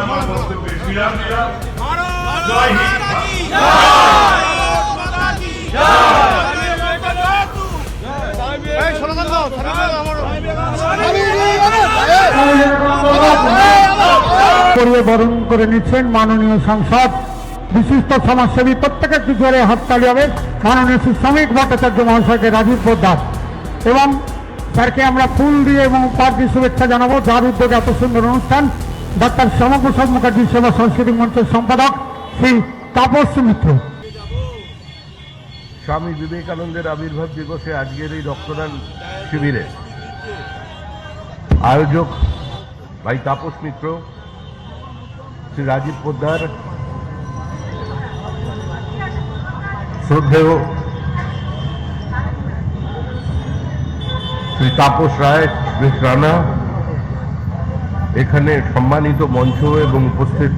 আমার বক্তব্যে বিরাম দিলাম। জয় হিন্দ। বরণ করে নিচ্ছেন মাননীয় সাংসদ বিশিষ্ট সমাজসেবী, প্রত্যেক একটু জোরে হাততালি হবে মাননীয় শ্রী শ্রমিক ভট্টাচার্য মহাশয়কে, রাজীব পোদ্দার এবং স্যারকে আমরা ফুল দিয়ে এবং উপহার দিয়ে শুভেচ্ছা জানাবো। যার উদ্যোগে এত সুন্দর অনুষ্ঠান, ডাক্তার শ্যামাপ্রসাদ মুখার্জি সেবা সাংস্কৃতিক মঞ্চের সম্পাদক শ্রী তাপস মিত্র। স্বামী বিবেকানন্দের আবির্ভাব দিবসে আজকের এই রক্তদান শিবিরে আয়োজক ভাই তাপস মিত্র, শ্রী রাজীব পোদ্দার, শ্রদ্ধেয় শ্রী তাপস রায়, বেশ রানা, এখানে সম্মানিত মঞ্চ এবং উপস্থিত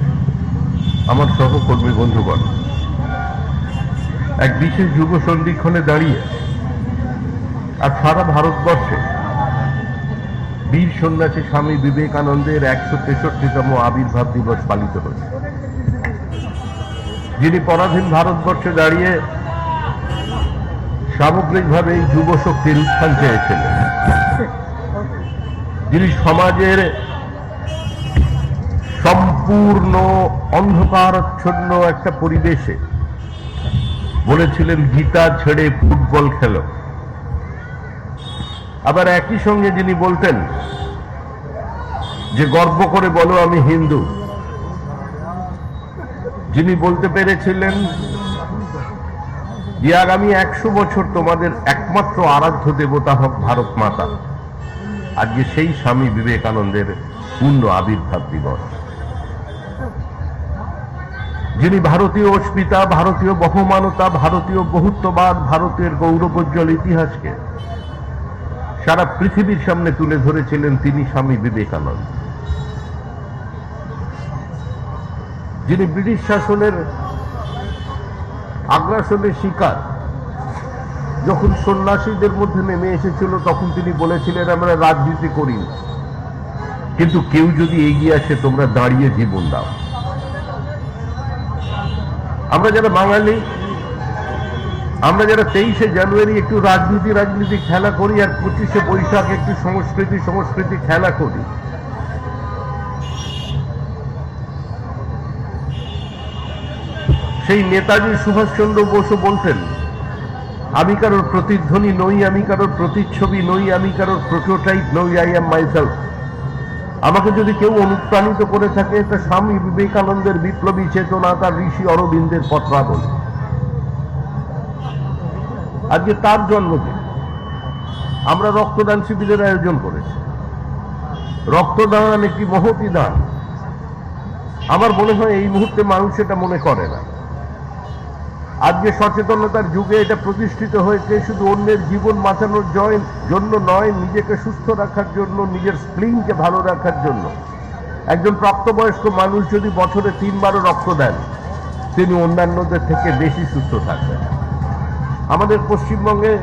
আমার সহকর্মী বন্ধুগণ, এক বিশেষ যুব সন্ধিক্ষণে দাঁড়িয়ে আর সারা ভারতবর্ষে বীর সন্ন্যাসী স্বামী বিবেকানন্দের 163তম আবির্ভাব দিবস পালিত হচ্ছে। যিনি পরাধীন ভারতবর্ষে দাঁড়িয়ে সামগ্রিকভাবে এই যুব শক্তির উত্থান চেয়েছিলেন, যিনি সমাজের সম্পূর্ণ অন্ধকারাচ্ছন্ন একটা পরিবেশে বলেছিলেন গীতা ছেড়ে ফুটবল খেলো। আবার একই সঙ্গে যিনি বলতেন যে গর্ব করে বলো আমি হিন্দু, যিনি বলতে পেরেছিলেন যে আগামী 100 বছর তোমাদের একমাত্র আরাধ্য দেবতা হোক ভারত মাতা, আজকে সেই স্বামী বিবেকানন্দের পূর্ণ আবির্ভাব দিবস। যিনি ভারতীয় অস্মিতা, ভারতীয় বহমানতা, ভারতীয় বহুত্ববাদ, ভারতের গৌরবোজ্জ্বল ইতিহাসকে সারা পৃথিবীর সামনে তুলে ধরেছিলেন, তিনি স্বামী বিবেকানন্দ। যিনি ব্রিটিশ শাসনের আগ্রাসনের শিকার যখন সন্ন্যাসীদের মধ্যে নেমে এসেছিল, তখন তিনি বলেছিলেন আমরা রাজনীতি করি, কিন্তু কেউ যদি এগিয়ে আসে তোমরা দাঁড়িয়ে জীবন দাও। আমরা যারা বাঙালি, আমরা যারা 23শে জানুয়ারি একটু রাজনীতি খেলা করি, আর 25শে বৈশাখ একটু সংস্কৃতি খেলা করি, সেই নেতাজি সুভাষচন্দ্র বসু বলতেন আমি কারোর প্রতিধ্বনি নই, আমি কারোর প্রতিচ্ছবি নই, আমি কারোর প্রোটোটাইপ নই, আই এম মাইসেলফ। আমাকে যদি কেউ অনুপ্রাণিত করে থাকে তা স্বামী বিবেকানন্দের বিপ্লবী চেতনা, তার ঋষি অরবিন্দের পত্রাবলী। আজকে তার জন্মদিন, আমরা রক্তদান শিবিরের আয়োজন করেছি। রক্তদান একটি মহতী দান। আমার মনে হয় এই মুহূর্তে মানুষ এটা মনে করে না। আজকে সচেতনতার যুগে এটা প্রতিষ্ঠিত হয়েছে শুধু অন্যের জীবন বাঁচানোর জন্য নয়, নিজেকে সুস্থ রাখার জন্য, নিজের স্প্লিনকে ভালো রাখার জন্য। একজন প্রাপ্তবয়স্ক মানুষ যদি বছরে 3 বারও রক্ত দেন, তিনি অন্যান্যদের থেকে বেশি সুস্থ থাকবেন। আমাদের পশ্চিমবঙ্গে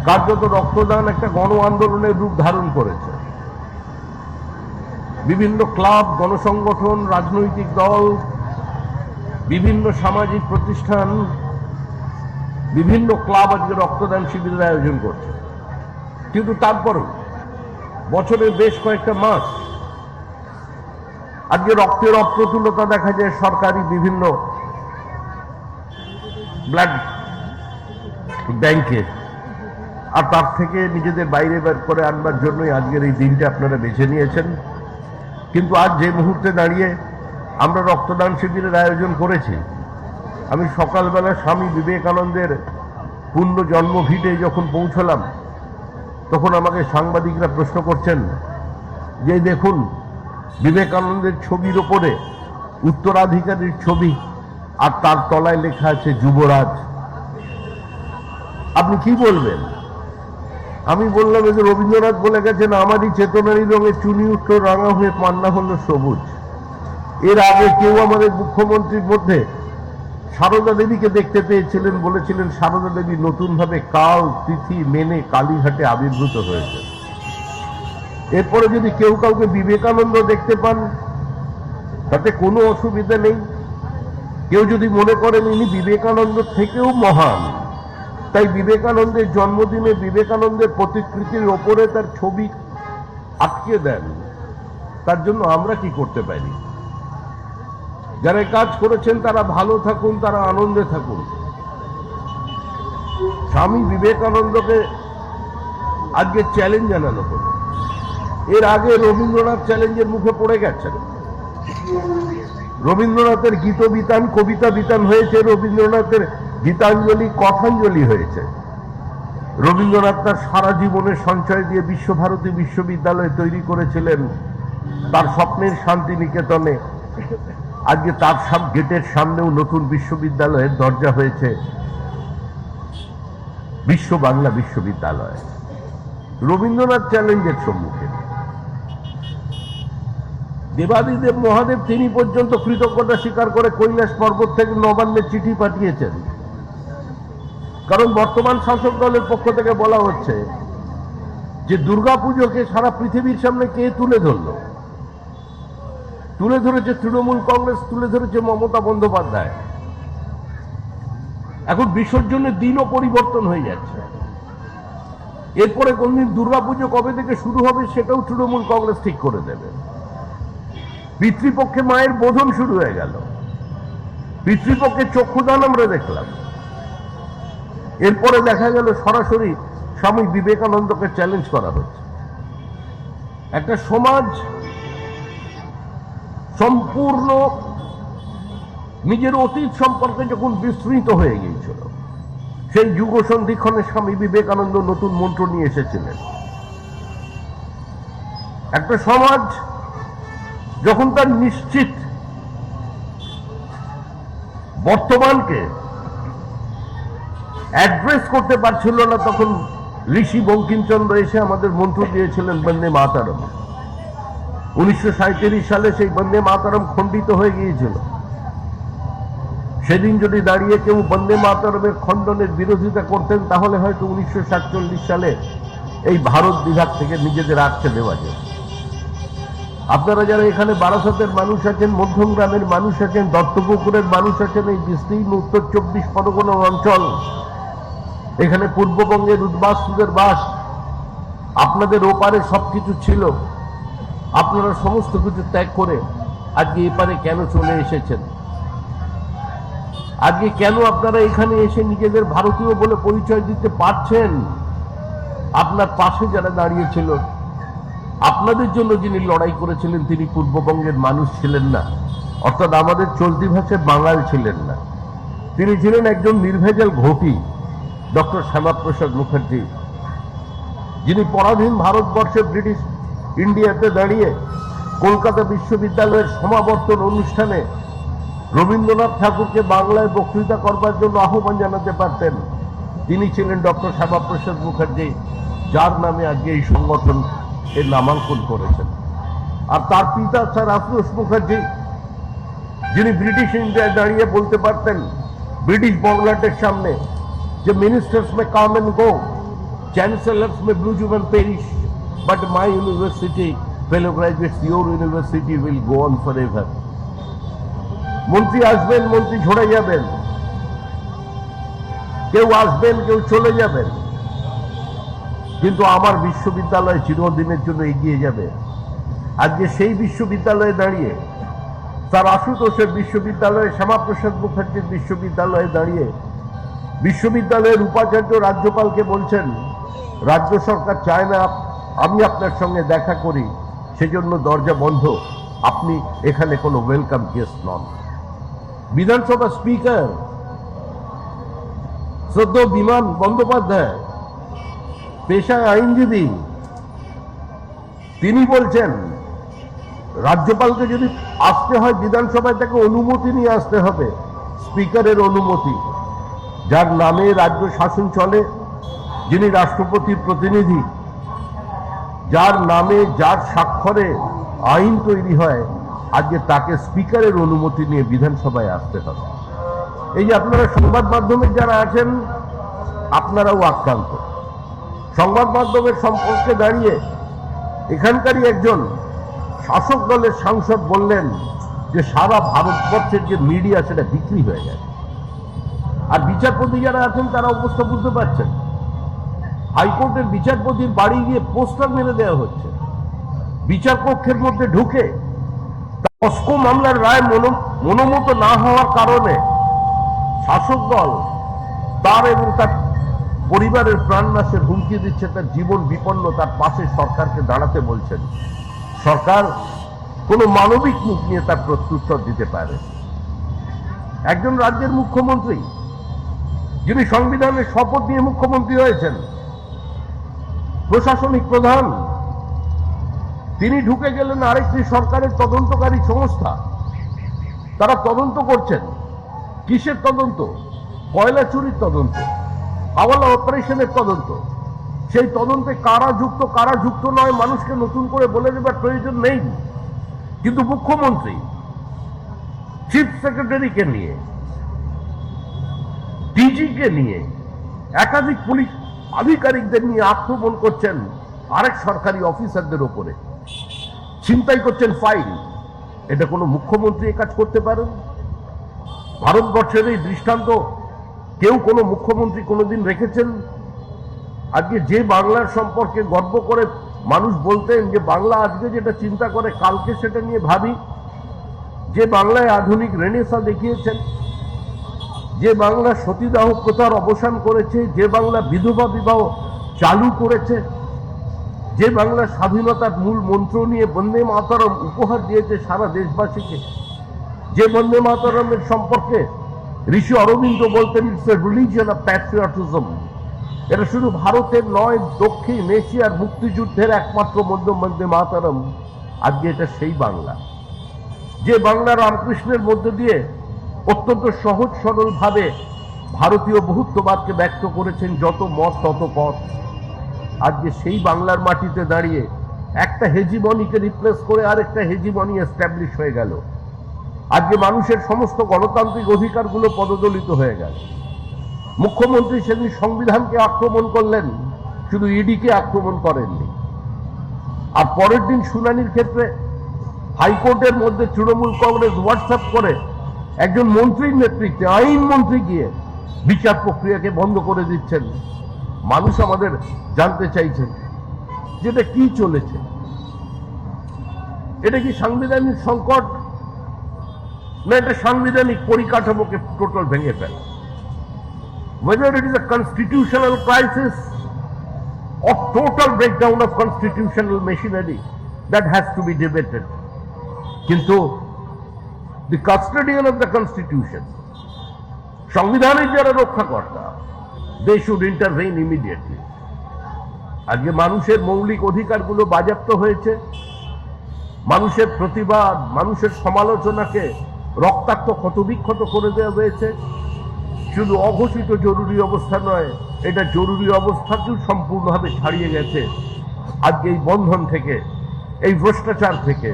কার্যত রক্তদান একটা গণ আন্দোলনের রূপ ধারণ করেছে। বিভিন্ন ক্লাব, গণসংগঠন, রাজনৈতিক দল, বিভিন্ন সামাজিক প্রতিষ্ঠান, বিভিন্ন ক্লাব আজকে রক্তদান শিবিরের আয়োজন করছে। কিন্তু তারপরেও বছরের বেশ কয়েকটা মাস আজকে রক্তের অপ্রতুলতা দেখা যায় সরকারি বিভিন্ন ব্লাড ব্যাংকে, আর তার থেকে নিজেদের বাইরে বের করে আনবার জন্যই আজকের এই দিনটা আপনারা বেছে নিয়েছেন। কিন্তু আজ যে মুহূর্তে দাঁড়িয়ে আমরা রক্তদান শিবিরের আয়োজন করেছি, আমি সকালবেলা স্বামী বিবেকানন্দের পূর্ণ জন্মভিটে যখন পৌঁছলাম, তখন আমাকে সাংবাদিকরা প্রশ্ন করছেন যে দেখুন বিবেকানন্দের ছবির ওপরে উত্তরাধিকারীর ছবি, আর তার তলায় লেখা আছে যুবরাজ, আপনি কি বলবেন? আমি বললাম যে রবীন্দ্রনাথ বলে গেছেন আমারই চেতনারই রঙে চুনি উঠল রাঙা হয়ে পান্না হলো সবুজ। এর আগে কেউ আমাদের মুখ্যমন্ত্রীর মধ্যে সারদা দেবীকে দেখতে পেয়েছিলেন, বলেছিলেন সারদা দেবী নতুনভাবে কাল তিথি মেনে কালীঘাটে আবির্ভূত হয়েছে। এরপরে যদি কেউ কাউকে বিবেকানন্দ দেখতে পান, তাতে কোনো অসুবিধা নেই। কেউ যদি মনে করেন ইনি বিবেকানন্দ থেকেও মহান, তাই বিবেকানন্দের জন্মদিনে বিবেকানন্দের প্রতিকৃতির ওপরে তার ছবি আটকে দেন, তার জন্য আমরা কি করতে পারি? যারা কাজ করেছেন তারা ভালো থাকুন, তারা আনন্দে থাকুন। স্বামী বিবেকানন্দকে আজকে চ্যালেঞ্জ জানানো হলো। এর আগে রবীন্দ্রনাথ চ্যালেঞ্জের মুখে পড়ে গেছেন। রবীন্দ্রনাথের গীত বিতান, কবিতা বিতান হয়েছে, রবীন্দ্রনাথের গীতাঞ্জলি, কথাঞ্জলি হয়েছে। রবীন্দ্রনাথ তার সারা জীবনের সঞ্চয় দিয়ে বিশ্বভারতী বিশ্ববিদ্যালয় তৈরি করেছিলেন। তার স্বপ্নের শান্তিনিকেতনে আজকে তার সব গেটের সামনেও নতুন বিশ্ববিদ্যালয়ের দরজা হয়েছে, বিশ্ব বাংলা বিশ্ববিদ্যালয়। রবীন্দ্রনাথ চ্যালেঞ্জের সম্মুখে। দেবাদিদেব মহাদেব তিনি পর্যন্ত কৃতজ্ঞতা স্বীকার করে কৈলাস পর্বত থেকে নবান্নে চিঠি পাঠিয়েছেন। কারণ বর্তমান শাসক দলের পক্ষ থেকে বলা হচ্ছে যে দুর্গাপুজোকে সারা পৃথিবীর সামনে কে তুলে ধরল? তুলে ধরেছে তৃণমূল কংগ্রেস, তুলে ধরেছে মমতা বন্দ্যোপাধ্যায়। এখন বিসর্জনের দিনও পরিবর্তন হয়ে যাচ্ছে। এরপরে কোনদিন দুর্গাপুজো কবে থেকে শুরু হবে সেটাও তৃণমূল কংগ্রেস ঠিক করে দেবে। পিতৃপক্ষে মায়ের বোধন শুরু হয়ে গেল, পিতৃপক্ষে চক্ষুদান আমরা দেখলাম। এরপরে দেখা গেল সরাসরি স্বামী বিবেকানন্দকে চ্যালেঞ্জ করা হচ্ছে। একটা সমাজ সম্পূর্ণ নিজের অতীত সম্পর্কে যখন বিস্তৃত হয়ে গিয়েছিল, সেই যুগ সন্ধিক্ষণে স্বামী বিবেকানন্দ নতুন মন্ত্র নিয়ে এসেছিলেন। একটা সমাজ যখন তার নিশ্চিত বর্তমানকে অ্যাড্রেস করতে পারছিল না, তখন ঋষি বঙ্কিমচন্দ্র এসে আমাদের মন্ত্র দিয়েছিলেন বন্দে মাতরম। 1937 সালে সেই বন্দে মাতরম খণ্ডিত হয়ে গিয়েছিল। সেদিন যদি দাঁড়িয়ে কেউ বন্দে মাতরমের খণ্ডনের বিরোধিতা করতেন, তাহলে হয়তো 1947 সালে এই ভারত বিভাগ থেকে নিজেদের আটকে দেওয়া যেত। আপনারা যারা এখানে বারাসতের মানুষ আছেন, মধ্যমগ্রামের মানুষ আছেন, দত্তপুকুরের মানুষ আছেন, এই বিস্তীর্ণ উত্তর 24 পরগনা অঞ্চল, এখানে পূর্ববঙ্গের উদ্বাস্তুদের বাস, আপনাদের ওপারে সবকিছু ছিল। আপনারা সমস্ত কিছু ত্যাগ করে আজকে এপারে কেন চলে এসেছেন? আজকে কেন আপনারা এখানে এসে নিজেদের ভারতীয় বলে পরিচয় দিতে পারছেন? আপনার পাশে যারা দাঁড়িয়েছিল, আপনাদের জন্য যিনি লড়াই করেছিলেন, তিনি পূর্ববঙ্গের মানুষ ছিলেন না, অর্থাৎ আমাদের চলতি ভাষায় বাঙাল ছিলেন না। তিনি ছিলেন একজন নির্ভেজাল ঘটি, ডক্টর শ্যামাপ্রসাদ মুখার্জি, যিনি পরাধীন ভারতবর্ষে ব্রিটিশ ইন্ডিয়াতে দাঁড়িয়ে কলকাতা বিশ্ববিদ্যালয়ের সমাবর্তন অনুষ্ঠানে রবীন্দ্রনাথ ঠাকুরকে বাংলায় বক্তৃতা করবার জন্য আহ্বান জানাতে পারতেন। তিনি ছিলেন ডক্টর শ্যামাপ্রসাদ মুখার্জি, যার নামে আজকে এই সংগঠন এর নামাঙ্কন করেছেন। আর তার পিতা স্যার আফরোজ মুখার্জি, যিনি ব্রিটিশ ইন্ডিয়ায় দাঁড়িয়ে বলতে পারতেন ব্রিটিশ বংলাটের সামনে যে ministers may come and go, chancellors may blossom and perish, but my university, fellow graduates, your university will go on for ever. মন্ত্রী আসবেন, মন্ত্রী ঝরে যাবেন, কেউ আসবেন, কেউ চলে যাবেন, কিন্তু আমার বিশ্ববিদ্যালয় চিরদিনের জন্য এগিয়ে যাবে। আজকে সেই বিশ্ববিদ্যালয়ে দাঁড়িয়ে, তার আশুতোষের বিশ্ববিদ্যালয়ে, শ্যামাপ্রসাদ মুখার্জির বিশ্ববিদ্যালয়ে দাঁড়িয়ে বিশ্ববিদ্যালয়ের উপাচার্য রাজ্যপালকে বলছেন, রাজ্য সরকার চায় না আমি আপনার সঙ্গে দেখা করি, সেজন্য দরজা বন্ধ, আপনি এখানে কোনো ওয়েলকাম গেস্ট নন। বিধানসভা স্পিকার শ্রদ্ধ বিমান বন্দ্যোপাধ্যায়, পেশায় আইনজীবী, তিনি বলছেন রাজ্যপালকে যদি আসতে হয় বিধানসভায়, তাকে অনুমতি নিয়ে আসতে হবে, স্পিকারের অনুমতি, যার নামে রাজ্য শাসন চলে, যিনি রাষ্ট্রপতির প্রতিনিধি, যার নামে যার স্বাক্ষরে আইন তৈরি হয়, আজকে তাকে স্পিকারের অনুমতি নিয়ে বিধানসভায় আসতে হবে। এই যে আপনারা সংবাদ মাধ্যমের যারা আছেন, আপনারাও আক্রান্ত। সংবাদ মাধ্যমের সম্পর্কে দাঁড়িয়ে এখানকারই একজন শাসক দলের সাংসদ বললেন যে সারা ভারতবর্ষের যে মিডিয়া সেটা বিক্রি হয়ে গেছে। আর বিচারপতি যারা আছেন তারা অবস্থা বুঝতে পারছেন, হাইকোর্টের বিচারপতির বাড়ি গিয়ে পোস্টার মেরে দেওয়া হচ্ছে, বিচার কক্ষের মধ্যে ঢুকে পস্কো মামলার রায় মনোমত না হওয়ার কারণে শাসক দল তার এবং তার পরিবারের প্রাণনাশের হুমকি দিচ্ছে, তার জীবন বিপন্ন, তার পাশে সরকারকে দাঁড়াতে বলছেন। সরকার কোনো মানবিক মুখ নিয়ে তার প্রত্যুত্তর দিতে পারে। একজন রাজ্যের মুখ্যমন্ত্রী যিনি সংবিধানের শপথ নিয়ে মুখ্যমন্ত্রী হয়েছেন, প্রশাসনিক প্রধান, তিনি ঢুকে গেলেন আরেকটি সরকারের তদন্তকারী সংস্থা। তারা তদন্ত করছেন। কিসের তদন্ত? কয়লা চুরির তদন্ত, হাওয়ালা অপারেশনের তদন্ত। সেই তদন্তে কারা যুক্ত নয় মানুষকে নতুন করে বলে দেবার প্রয়োজন নেই। কিন্তু মুখ্যমন্ত্রী চিফ সেক্রেটারিকে নিয়ে, ডিজিকে নিয়ে, একাধিক পুলিশ আধিকারিকদের নিয়ে আক্রমণ করছেন আরেক সরকারি অফিসারদের ওপরে, ছিনতাই করছেন ফাইল। এটা কোনো মুখ্যমন্ত্রী এ কাজ করতে পারেন? ভারতবর্ষের এই দৃষ্টান্ত কেউ কোনো মুখ্যমন্ত্রী কোনোদিন রেখেছেন? আজকে যে বাংলার সম্পর্কে গর্ব করে মানুষ বলতেন যে বাংলা আজকে যেটা চিন্তা করে কালকে সেটা নিয়ে ভাবি, যে বাংলায় আধুনিক রেনেসা দেখিয়েছেন, যে বাংলা সতীদাহ প্রথার অবসান করেছে, যে বাংলা বিধবা বিবাহ চালু করেছে, যে বাংলা স্বাধীনতার মূল মন্ত্র নিয়ে বন্দে মাতরম উপহার দিয়েছে সারা দেশবাসীকে, যে বন্দে মাতরমের সম্পর্কে ঋষি অরবিন্দ বলতেন it's a religion of patriotism. এটা শুধু ভারতের নয়, দক্ষিণ এশিয়ার মুক্তিযুদ্ধের একমাত্র বন্দে মাতরম। আজকে এটা সেই বাংলা, যে বাংলা রামকৃষ্ণের মধ্যে দিয়ে অত্যন্ত সহজ সরল ভাবে ভারতীয় বহুত্ববাদকে ব্যক্ত করেছেন, যত মত তত পথ। আজকে সেই বাংলার মাটিতে দাঁড়িয়ে একটা হেজিমনিকে রিপ্লেস করে আরেকটা হেজিমনি এস্টাবলিশ হয়ে গেল। আজকে মানুষের সমস্ত গণতান্ত্রিক অধিকারগুলো পদদলিত হয়ে গেল। মুখ্যমন্ত্রী সেদিন সংবিধানকে আক্রমণ করলেন, শুধু ইডিকে আক্রমণ করেননি। আর পরের দিন শুনানির ক্ষেত্রে হাইকোর্টের মধ্যে তৃণমূল কংগ্রেস হোয়াটসঅ্যাপ করে একজন মন্ত্রীর নেতৃত্বে, আইন মন্ত্রী গিয়ে বিচার প্রক্রিয়াকে বন্ধ করে দিচ্ছেন। মানুষ আমাদের জানতে চাইছেন যেটা কি চলেছে। এটা কি সাংবিধানিক সংকট, না এটা সাংবিধানিক পরিকাঠামোকে টোটাল ভেঙে ফেলা? Whether it is a constitutional crisis or total breakdown of constitutional machinery, that has to be debated. কিন্তু the custodian of the constitution, সংবিধানের যারা রক্ষাকর্তা, they should intervene immediately. আজকে মানুষের মৌলিক অধিকারগুলো বাজেয়াপ্ত হয়েছে, মানুষের প্রতিবাদ, মানুষের সমালোচনাকে রক্তাক্ত ক্ষতবিক্ষত করে দেওয়া হয়েছে। শুধু অঘোষিত জরুরি অবস্থা নয়, এটা জরুরি অবস্থাকেও সম্পূর্ণভাবে ছাড়িয়ে গেছে। আজকে এই বন্ধন থেকে, এই ভ্রষ্টাচার থেকে,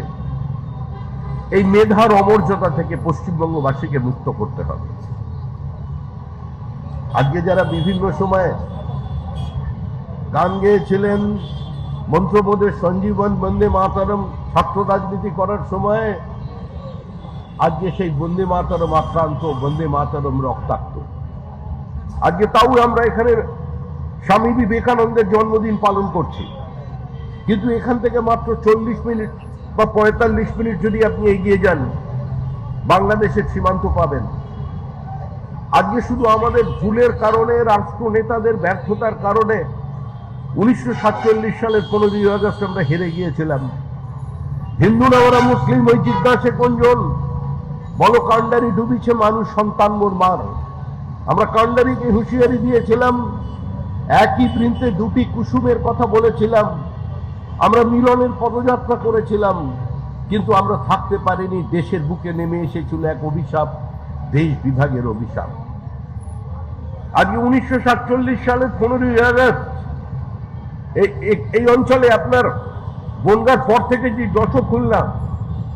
এই মেধার অমর্যাদা থেকে পশ্চিমবঙ্গবাসীকে মুক্ত করতে হবে। আজকে যারা বিভিন্ন সময়ে গান গেয়েছিলেন, মন্ত্রবোধের সঞ্জীবন বন্দে মাতরম ছাত্র রাজনীতি করার সময়, আজকে সেই বন্দে মাতরম আক্রান্ত, বন্দে মাতরম রক্তাক্ত। আজকে তাও আমরা এখানে স্বামী বিবেকানন্দের জন্মদিন পালন করছি, কিন্তু এখান থেকে মাত্র 40 মিনিট বা 45 মিনিট যদি আপনি এগিয়ে যান, বাংলাদেশের সীমান্ত পাবেন। আজকে শুধু আমাদের ভুলের কারণে, রাষ্ট্র নেতাদের ব্যর্থতার কারণে 1947 সালের 15 আগস্ট আমরা হেরে গিয়েছিলাম। হিন্দু না ওরা মুসলিম, ওই জিজ্ঞাসে কোনজন? বলো কান্ডারি ডুবিছে মানুষ সন্তান মোর মার। আমরা কান্ডারিকে হুঁশিয়ারি দিয়েছিলাম, একই বৃন্তে দুটি কুসুমের কথা বলেছিলাম, আমরা মিলনের পদযাত্রা করেছিলাম, কিন্তু আমরা থাকতে পারিনি। দেশের বুকে নেমে এসেছিল এক অভিশাপ, দেশ বিভাগের অভিশাপ। আজকে 1947 সালের 15 আগস্ট এই অঞ্চলে আপনার বনগাঁর পর থেকে যে যশো খুলনা,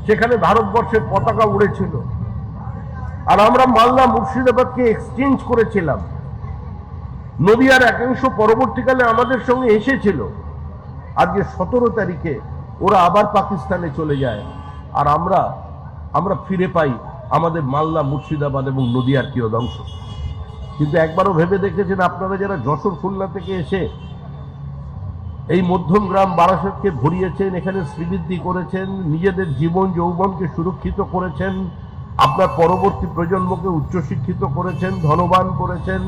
সেখানে ভারতবর্ষের পতাকা উড়েছিল। আর আমরা মালদা মুর্শিদাবাদকে এক্সচেঞ্জ করেছিলাম। নদিয়ার একাংশ পরবর্তীকালে আমাদের সঙ্গে এসেছিল। আজকে 17 তারিখে ওরা আবার পাকিস্তানে চলে যায়, আর আমরা আমরা ফিরে পাই আমাদের মালদা, মুর্শিদাবাদ এবং নদিয়ার কিয়দংশ। কিন্তু একবারও ভেবে দেখেছেন আপনারা যারা যশোর, খুলনা থেকে এসে এই মধ্যম গ্রাম বারাসতকে ভরিয়েছেন, এখানে শ্রীবৃদ্ধি করেছেন, নিজেদের জীবন যৌবনকে সুরক্ষিত করেছেন, আপনার পরবর্তী প্রজন্মকে উচ্চশিক্ষিত করেছেন, ধনবান করেছেন,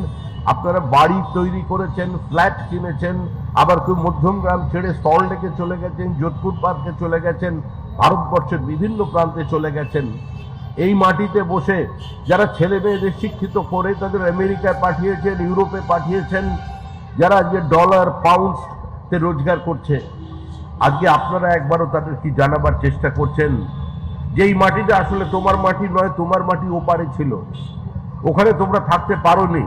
আপনারা বাড়ি তৈরি করেছেন, ফ্ল্যাট কিনেছেন, আবার কেউ মধ্যম গ্রাম ছেড়ে সল্টলেকে চলে গেছেন, যোধপুর পার্কে চলে গেছেন, ভারতবর্ষের বিভিন্ন প্রান্তে চলে গেছেন। এই মাটিতে বসে যারা ছেলে মেয়েদের শিক্ষিত করে তাদের আমেরিকায় পাঠিয়েছেন, ইউরোপে পাঠিয়েছেন, যারা যে ডলার পাউন্ডসে রোজগার করছে, আজকে আপনারা একবারও তাদের কি জানাবার চেষ্টা করছেন যে এই মাটিটা আসলে তোমার মাটি নয়, তোমার মাটি ওপারে ছিল, ওখানে তোমরা থাকতে পারোনি।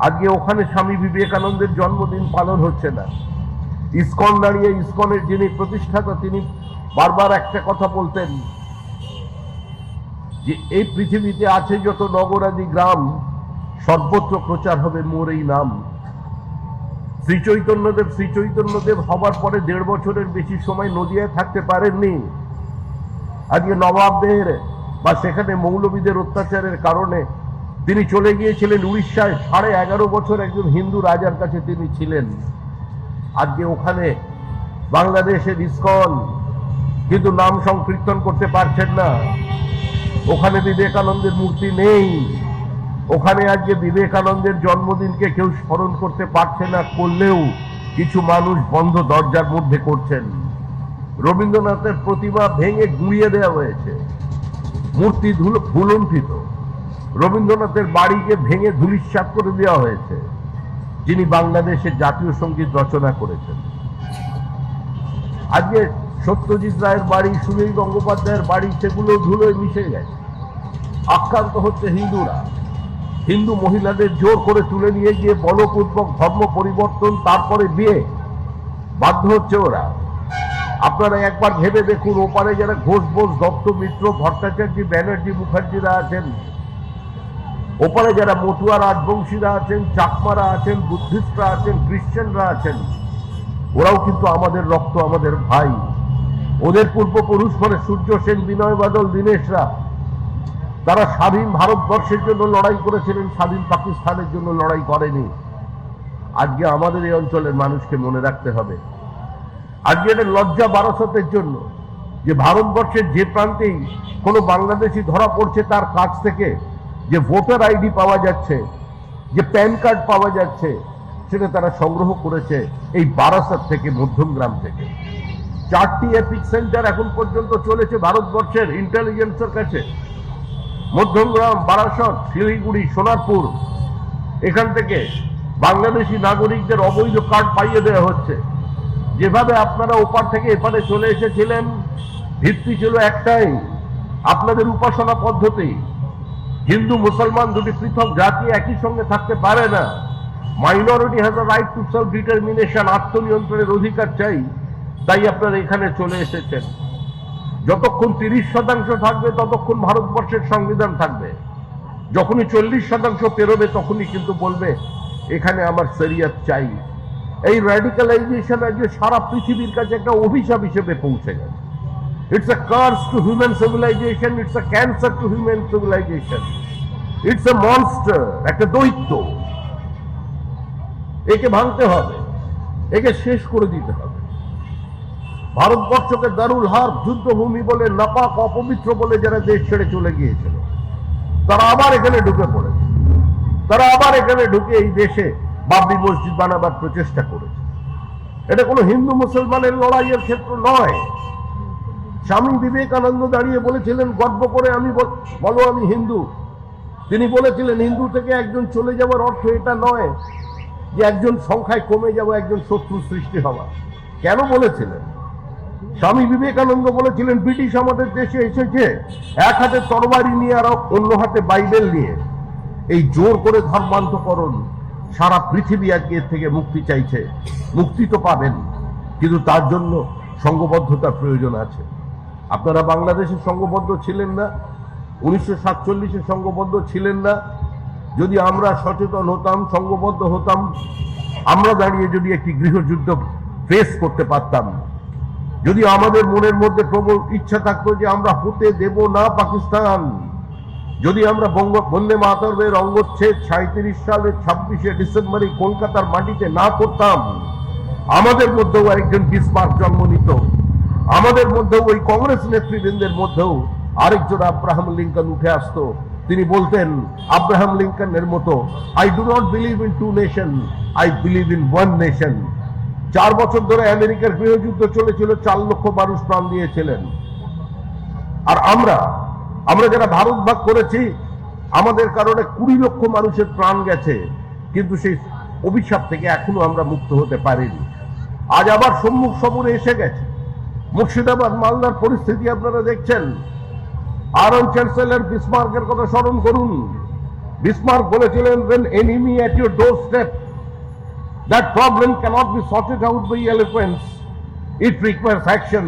আজকে ওখানে স্বামী বিবেকানন্দের জন্মদিন পালন হচ্ছে না। ইসকন দাঁড়িয়ে, ইসকনের যিনি প্রতিষ্ঠাতা, তিনি বারবার একটা কথা বলতেন যে এই পৃথিবীতে আছে যত নগরাদি গ্রাম, সর্বত্র প্রচার হবে মোর এই নাম। শ্রী চৈতন্যদেব হবার পরে 1.5 বছরের বেশি সময় নদিয়ায় থাকতে পারেননি। আজকে নবাবদের বা সেখানে মৌলবীদের অত্যাচারের কারণে তিনি চলে গিয়েছিলেন উড়িষ্যায়। 11.5 বছর একজন হিন্দু রাজার কাছে তিনি ছিলেন। আজকে ওখানে বাংলাদেশের ইসকন, কিন্তু নাম সংকীর্তন করতে পারছেন না। ওখানে বিবেকানন্দের মূর্তি নেই। ওখানে আজকে বিবেকানন্দের জন্মদিনকে কেউ স্মরণ করতে পারছে না, করলেও কিছু মানুষ বন্ধ দরজার মধ্যে করছেন। রবীন্দ্রনাথের প্রতিমা ভেঙে গুঁড়িয়ে দেওয়া হয়েছে, মূর্তি ভুলুণ্ঠিত। রবীন্দ্রনাথের বাড়িকে ভেঙে ধূলিসাৎ করে দেওয়া হয়েছে, যিনি বাংলাদেশের জাতীয় সঙ্গীত রচনা করেছেন। আজকে সত্যজিৎ রায়ের বাড়ি, সুনীল গঙ্গোপাধ্যায়ের বাড়ি, সেগুলো ধুলোয় মিশে গেছে। আক্রান্ত হচ্ছে হিন্দুরা। হিন্দু মহিলাদের জোর করে তুলে নিয়ে গিয়ে বলপূর্বক ধর্ম পরিবর্তন, তারপরে বিয়ে, বাধ্য হচ্ছে ওরা। আপনারা একবার ভেবে দেখুন, ওপারে যারা ঘোষ, বোস, দত্ত, মিত্র, ভট্টাচার্য, ব্যানার্জি, মুখার্জিরা আছেন, ওপারে যারা মতুয়া, রাজবংশীরা আছেন, চাকমারা আছেন, বুদ্ধিস্টরা আছেন, খ্রিস্টানরা আছেন, ওরাও কিন্তু আমাদের রক্ত, আমাদের ভাই। ওদের পূর্বপুরুষ মানে সূর্য সেন, বিনয় বাদল, দীনেশরা, তারা স্বাধীন ভারতবর্ষের জন্য লড়াই করেছিলেন, স্বাধীন পাকিস্তানের জন্য লড়াই করেনি। আজকে আমাদের এই অঞ্চলের মানুষকে মনে রাখতে হবে। আজকে এটা লজ্জা বারাসতের জন্য যে ভারতবর্ষের যে প্রান্তেই কোনো বাংলাদেশি ধরা পড়ছে, তার কাছ থেকে যে ভোটার আইডি পাওয়া যাচ্ছে, যে প্যান কার্ড পাওয়া যাচ্ছে, সেটা তারা সংগ্রহ করেছে এই বারাসত থেকে, মধ্যমগ্রাম থেকে। 4টি এপিক সেন্টার এখন পর্যন্ত চলেছে ভারতবর্ষের ইন্টেলিজেন্সের কাছে। মধ্যমগ্রাম, বারাসত, শিলিগুড়ি, সোনারপুর, এখান থেকে বাংলাদেশি নাগরিকদের অবৈধ কার্ড পাইয়ে দেওয়া হচ্ছে। যেভাবে আপনারা ওপার থেকে এপারে চলে এসেছিলেন, ভিত্তি ছিল একটাই, আপনাদের উপাসনা পদ্ধতি। হিন্দু মুসলমান দুটি পৃথক জাতি একই সঙ্গে থাকতে পারে না। Minority has a right to self determination, আত্মনিয়ন্ত্রণের অধিকার চাই। তাই আপনারা এখানে চলে এসেছেন। যতক্ষণ 30% থাকবে ততক্ষণ ভারতবর্ষের সংবিধান থাকবে। যখনই 40% পেরোবে তখনই কিন্তু বলবে এখানে আমার শরিয়ত চাই। এই র্যাডিক্যালাইজেশন আজকে সারা পৃথিবীর কাছে একটা অভিশাপ হিসেবে পৌঁছে গেছে। It's a curse to human civilization, it's a cancer to human civilization, it's a monster, একটা দৈত্য। একে ভাঙতে হবে, একে শেষ করে দিতে হবে। ভারতবর্ষকে দারুল হার্ব, যুদ্ধভূমি বলে, নাপাক, অপবিত্র বলে যারা দেশ ছেড়ে চলে গিয়েছিল, তারা আবার এখানে ঢুকে পড়েছে। তারা আবার এখানে ঢুকে এই দেশে বাবরি মসজিদ বানাবার প্রচেষ্টা করেছে। এটা কোনো হিন্দু মুসলমানের লড়াইয়ের ক্ষেত্র নয়। স্বামী বিবেকানন্দ দাঁড়িয়ে বলেছিলেন গর্ব করে, বলো আমি হিন্দু। তিনি বলেছিলেন হিন্দু থেকে একজন চলে যাওয়ার অর্থ এটা নয় যে একজন সংখ্যায় কমে যাওয়া, একজন শত্রু সৃষ্টি হওয়া। কেন বলেছিলেন? স্বামী বিবেকানন্দ বলেছিলেন ব্রিটিশ আমাদের দেশে এসেছে এক হাতে তরবারি নিয়ে আর অন্য হাতে বাইবেল নিয়ে। এই জোর করে ধর্মান্তকরণ, সারা পৃথিবী আজকে এর থেকে মুক্তি চাইছে। মুক্তি তো পাবেন, কিন্তু তার জন্য সংঘবদ্ধতার প্রয়োজন আছে। আপনারা বাংলাদেশে সংঘবদ্ধ ছিলেন না, 1947-এ সংঘবদ্ধ ছিলেন না। যদি আমরা সচেতন হতাম, সংঘবদ্ধ হতাম, আমরা দাঁড়িয়ে যদি একটি গৃহযুদ্ধ ফেস করতে পারতাম, যদি আমাদের মনের মধ্যে প্রবল ইচ্ছা থাকতো যে আমরা হতে দেব না পাকিস্তান, যদি আমরা বন্দে মাতরমের অঙ্গচ্ছেদ 37 সালের 26শে ডিসেম্বরে কলকাতার মাটিতে না করতাম, আমাদের মধ্যেও একজন বিসমার্ক জন্ম নিত, আমাদের মধ্যেও ওই কংগ্রেস নেতৃবৃন্দের মধ্যেও আরেকজন আব্রাহাম লিঙ্কন উঠে আসতো। তিনি বলতেন আব্রাহাম লিঙ্কনের মতো, I do not believe in two nation, I believe in one nation. 4 বছর ধরে আমেরিকার গৃহযুদ্ধ চলেছিল, 4 লক্ষ মানুষ প্রাণ দিয়েছিলেন। আর আমরা যারা ভারত ভাগ করেছি, আমাদের কারণে 20 লক্ষ মানুষের প্রাণ গেছে, কিন্তু সেই অভিশাপ থেকে এখনো আমরা মুক্ত হতে পারিনি। আজ আবার সম্মুখ সমরে এসে গেছে। মুর্শিদাবাদ মালদার পরিস্থিতি আপনারা দেখছেন। আরন চ্যান্সেলর বিসমার্কের কথা স্মরণ করুন। বিসমার্ক বলেছিলেন, when enemy at your doorstep, that problem cannot be sorted out by eloquence, it requires action,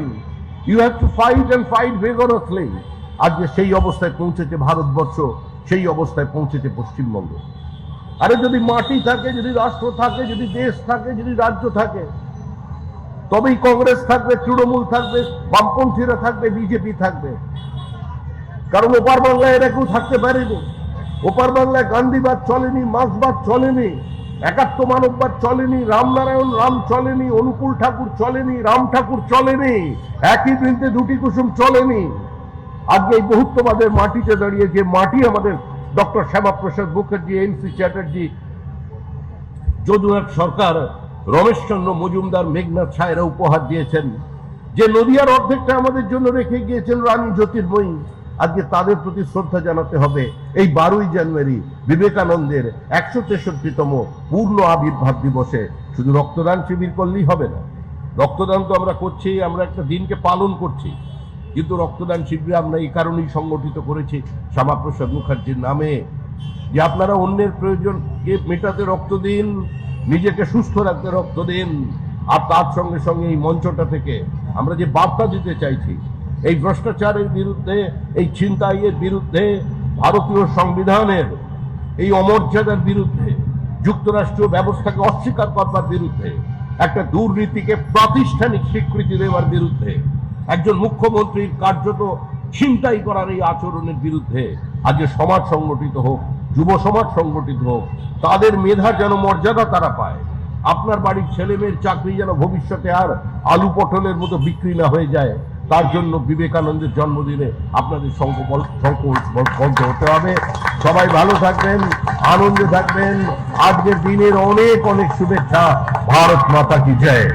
you have to fight and fight vigorously। আজকে সেই অবস্থায় পৌঁছেছে ভারতবর্ষ, সেই অবস্থায় পৌঁছেছে পশ্চিমবঙ্গ। আরে যদি মাটি থাকে, যদি রাষ্ট্র থাকে, যদি দেশ থাকে, যদি রাজ্য থাকে, তবেই কংগ্রেস থাকবে, তৃণমূল থাকবে, বামপন্থীরা থাকবে, বিজেপি থাকবে। কারণ ওপার বাংলায় এরা কেউ থাকতে পারেনি। ওপার বাংলায় গান্ধীবাদ চলেনি, মার্ক্সবাদ চলেনি, একাত্ম মানববাদ চলেনি, রামনারায়ণ রাম চলেনি, অনুকূল ঠাকুর চলেনি, রাম ঠাকুর চলেনি, একই বৃন্তে দুটি কুসুম চলেনি। আজকে এই বহুত্ববাদের মাটিতে দাঁড়িয়ে, যে মাটি আমাদের ডক্টর শ্যামাপ্রসাদ মুখার্জি, এনসি চ্যাটার্জি, যদুনাথ সরকার, রমেশচন্দ্র মজুমদার, মেঘনাথ সায়রা উপহার দিয়েছেন, যে নদিয়ার অর্ধেকটা আমাদের জন্য রেখে গিয়েছেন রানী জ্যোতির্ময়ী, আজকে তাদের প্রতি শ্রদ্ধা জানাতে হবে। এই 12ই জানুয়ারি বিবেকানন্দের 163তম পূর্ণ আবির্ভাব দিবসে শুধু রক্তদান শিবির করলেই হবে না। রক্তদান তো আমরা করছি, আমরা একটা দিনকে পালন করছি, কিন্তু রক্তদান শিবির আমরা এই কারণেই সংগঠিত করেছি শ্যামাপ্রসাদ মুখার্জির নামে, যে আপনারা অন্যের প্রয়োজনকে মেটাতে রক্ত দিন, নিজেকে সুস্থ রাখতে রক্ত দিন। আর তার সঙ্গে সঙ্গে এই মঞ্চটা থেকে আমরা যে বার্তা দিতে চাইছি, এই ভ্রষ্টাচারের বিরুদ্ধে, এই ছিনতাইয়ের বিরুদ্ধে, ভারতীয় সংবিধানের এই অমর্যাদার বিরুদ্ধে, যুক্তরাষ্ট্রীয় ব্যবস্থাকে অস্বীকার করবার বিরুদ্ধে, একটা দুর্নীতিকে প্রাতিষ্ঠানিক স্বীকৃতি দেওয়ার বিরুদ্ধে, একজন মুখ্যমন্ত্রীর কার্যত ছিনতাই করার এই আচরণের বিরুদ্ধে আজকে সমাজ সংগঠিত হোক, যুব সমাজ সংগঠিত হোক, তাদের মেধা যেন মর্যাদা তারা পায়। আপনার বাড়ির ছেলে মেয়ের চাকরি যেন ভবিষ্যতে আর আলু পটলের মতো বিক্রি না হয়ে যায়, তার জন্য বিবেকানন্দের জন্মদিনে আপনাদের সংকল্পবদ্ধ হতে হবে। সবাই ভালো থাকবেন, আনন্দে থাকবেন। আজকের দিনের অনেক অনেক শুভেচ্ছা। ভারত মাতা কি জয়।